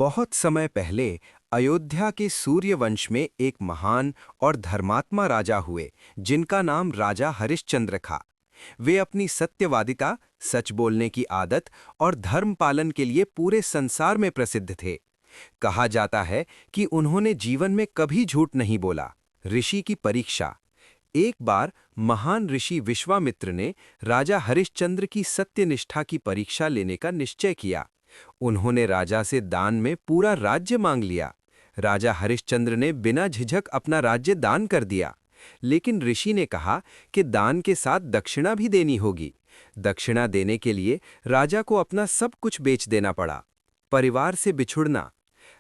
बहुत समय पहले अयोध्या के सूर्यवंश में एक महान और धर्मात्मा राजा हुए जिनका नाम राजा हरिश्चंद्र था। वे अपनी सत्यवादिता, सच बोलने की आदत और धर्म पालन के लिए पूरे संसार में प्रसिद्ध थे। कहा जाता है कि उन्होंने जीवन में कभी झूठ नहीं बोला। ऋषि की परीक्षा। एक बार महान ऋषि विश्वामित्र ने राजा हरिश्चंद्र की सत्यनिष्ठा की परीक्षा लेने का निश्चय किया। उन्होंने राजा से दान में पूरा राज्य मांग लिया। राजा हरिश्चंद्र ने बिना झिझक अपना राज्य दान कर दिया। लेकिन ऋषि ने कहा कि दान के साथ दक्षिणा भी देनी होगी। दक्षिणा देने के लिए राजा को अपना सब कुछ बेच देना पड़ा। परिवार से बिछुड़ना।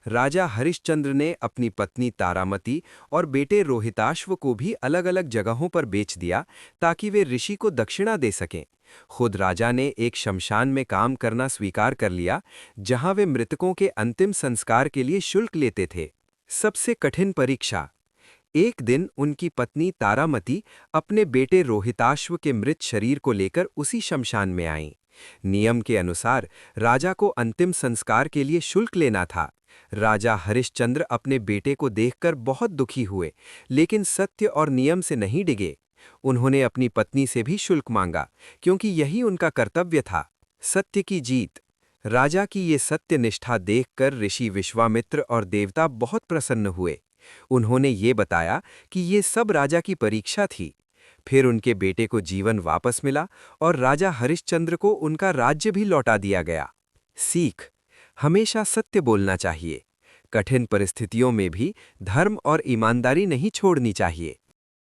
राजा हरिश्चंद्र ने अपनी पत्नी तारामती और बेटे रोहिताश्व को भी अलग-अलग जगहों पर बेच दिया ताकि वे ऋषि को दक्षिणा दे सकें। खुद राजा ने एक शमशान में काम करना स्वीकार कर लिया, जहां वे मृतकों के अंतिम संस्कार के लिए शुल्क लेते थे। सबसे कठिन परीक्षा। एक दिन उनकी पत्नी तारामती अपने बेटे रोहिताश्व के मृत शरीर को लेकर उसी शमशान में आईं। नियम के अनुसार राजा को अंतिम संस्कार के लिए शुल्क लेना था। राजा हरिश्चंद्र अपने बेटे को देखकर बहुत दुखी हुए, लेकिन सत्य और नियम से नहीं डिगे। उन्होंने अपनी पत्नी से भी शुल्क मांगा, क्योंकि यही उनका कर्तव्य था। सत्य की जीत। राजा की ये सत्य निष्ठा देखकर ऋषि विश्वामित्र और देवता बहुत प्रसन्न हुए। उन्होंने ये बताया कि ये सब राजा की परीक्षा थी। फिर उनके बेटे को जीवन वापस मिला और राजा हरिश्चंद्र को उनका राज्य भी लौटा दिया गया। सीख। हमेशा सत्य बोलना चाहिए। कठिन परिस्थितियों में भी धर्म और ईमानदारी नहीं छोड़नी चाहिए।